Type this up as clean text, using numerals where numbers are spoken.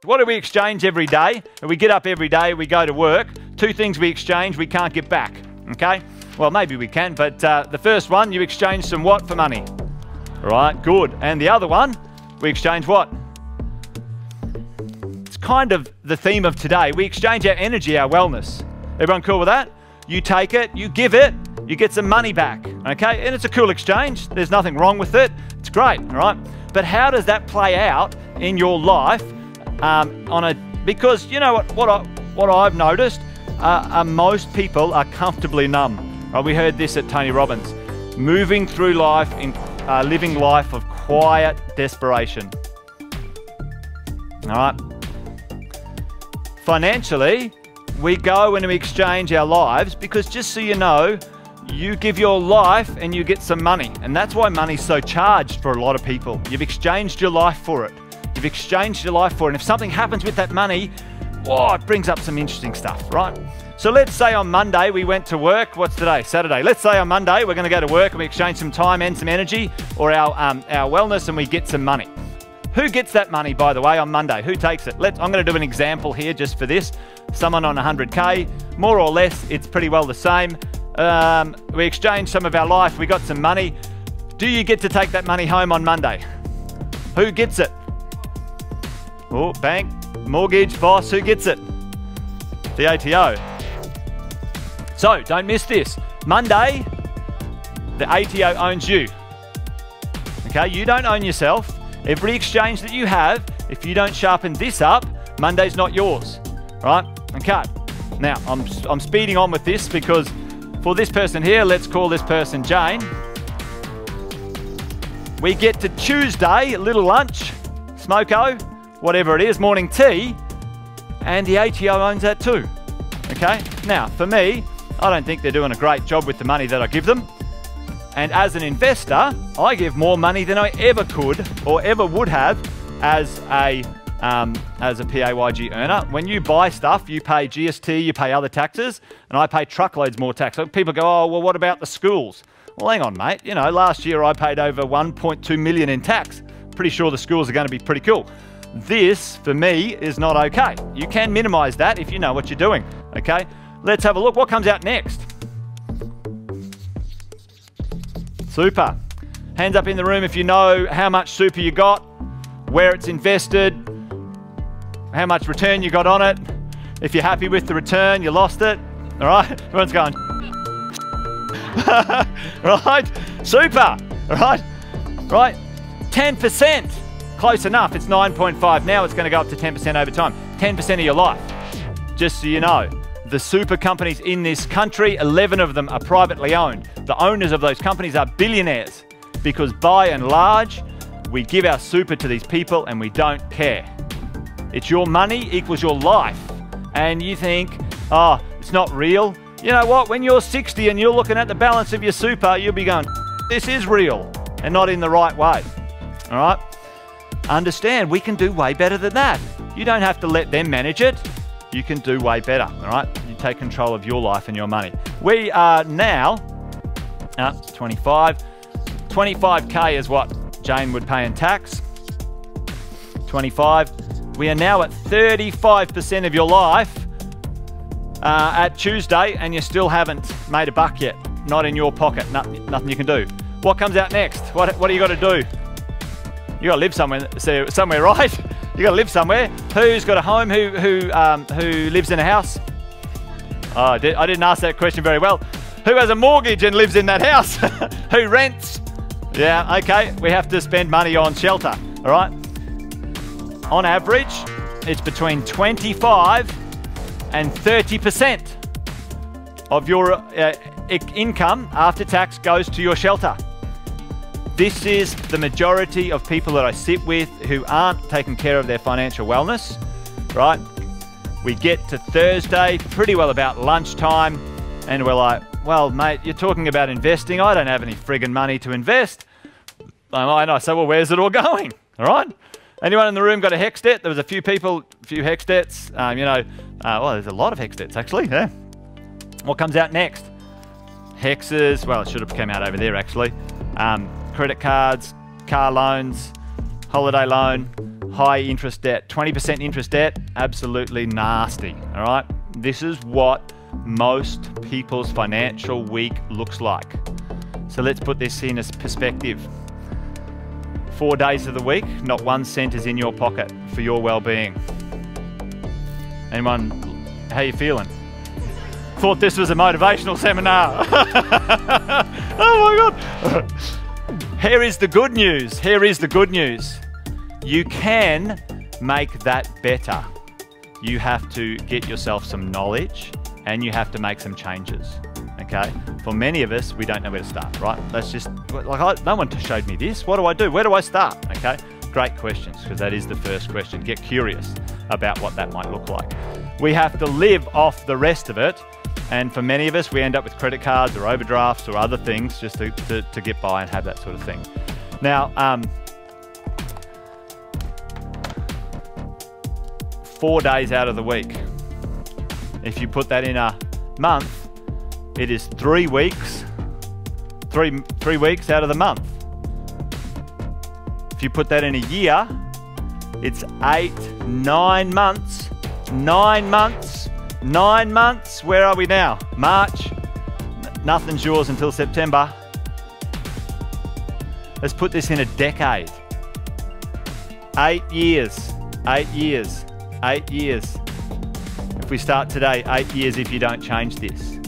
What do we exchange every day? We get up every day, we go to work. Two things we exchange we can't get back, okay? Well, maybe we can, but the first one, you exchange some what for money? Right, good. And the other one, we exchange what? It's kind of the theme of today. We exchange our energy, our wellness. Everyone cool with that? You take it, you give it, you get some money back, okay? And it's a cool exchange. There's nothing wrong with it. It's great, all right? But how does that play out in your life because you know what I've noticed, most people are comfortably numb. Right? We heard this at Tony Robbins. Moving through life in living life of quiet desperation. All right. Financially, we go and we exchange our lives because, just so you know, you give your life and you get some money. And that's why money's so charged for a lot of people. You've exchanged your life for it. You've exchanged your life for it. And if something happens with that money, it brings up some interesting stuff, right? So let's say on Monday we went to work. What's today? Saturday. Let's say on Monday we're going to go to work and we exchange some time and some energy or our wellness, and we get some money. Who gets that money, by the way, on Monday? Who takes it? I'm going to do an example here just for this. Someone on 100K, more or less, it's pretty well the same. We exchanged some of our life. We got some money. Do you get to take that money home on Monday? Who gets it? Oh, bank, mortgage, boss, who gets it? The ATO. So, don't miss this. Monday, the ATO owns you. Okay, you don't own yourself. Every exchange that you have, if you don't sharpen this up, Monday's not yours, right? Okay, now I'm speeding on with this because for this person here, let's call this person Jane. We get to Tuesday, a little lunch, smoko, whatever it is, morning tea, and the ATO owns that too, okay? Now, for me, I don't think they're doing a great job with the money that I give them. And as an investor, I give more money than I ever could or ever would have as a PAYG earner. When you buy stuff, you pay GST, you pay other taxes, and I pay truckloads more tax. So people go, oh, well, what about the schools? Well, hang on, mate. You know, last year I paid over 1.2 million in tax. Pretty sure the schools are going to be pretty cool. This, for me, is not okay. You can minimize that if you know what you're doing, okay? Let's have a look. What comes out next? Super. Hands up in the room if you know how much super you got, where it's invested, how much return you got on it. If you're happy with the return, you lost it. All right? Everyone's going. Right? Super. All right? Right? 10%. Close enough. It's 9.5. Now it's going to go up to 10% over time. 10% of your life. Just so you know. The super companies in this country, 11 of them are privately owned. The owners of those companies are billionaires because by and large, we give our super to these people and we don't care. It's your money equals your life. And you think, oh, it's not real. You know what? When you're 60 and you're looking at the balance of your super, you'll be going, this is real and not in the right way. All right? Understand, we can do way better than that. You don't have to let them manage it. You can do way better, all right? You take control of your life and your money. We are now, 25. 25K is what Jane would pay in tax. 25. We are now at 35% of your life at Tuesday, and you still haven't made a buck yet. Not in your pocket, nothing you can do. What comes out next? What do you got to do? You got to live somewhere, right? You got to live somewhere. Who's got a home? Who lives in a house? Oh, I didn't ask that question very well. Who has a mortgage and lives in that house? Who rents? Yeah, okay. We have to spend money on shelter, all right? On average, it's between 25 and 30% of your income after tax goes to your shelter. This is the majority of people that I sit with who aren't taking care of their financial wellness, right? We get to Thursday, pretty well about lunchtime, and we're like, well, mate, you're talking about investing. I don't have any friggin' money to invest. And I say, well, where's it all going? All right? Anyone in the room got a HECS debt? There was a few people, a few HECS debts. Well, there's a lot of HECS debts, actually. Yeah. What comes out next? HECSs, well, it should have come out over there, actually. Credit cards, car loans, holiday loan, high interest debt. 20% interest debt, absolutely nasty, all right? This is what most people's financial week looks like. So let's put this in as perspective. 4 days of the week, not 1 cent is in your pocket for your well-being. Anyone, how you feeling? Thought this was a motivational seminar. Oh my God. Here is the good news. Here is the good news. You can make that better. You have to get yourself some knowledge and you have to make some changes. Okay, for many of us, we don't know where to start, right? Let's just, no one showed me this. What do I do? Where do I start? Okay, great questions, because that is the first question. Get curious about what that might look like. We have to live off the rest of it. And for many of us, we end up with credit cards or overdrafts or other things just to get by and have that sort of thing. Now, 4 days out of the week. If you put that in a month, it is 3 weeks, three weeks out of the month. If you put that in a year, it's 9 months, 9 months, 9 months. Where are we now? March, nothing's yours until September. Let's put this in a decade. 8 years, 8 years, 8 years. If we start today, 8 years if you don't change this.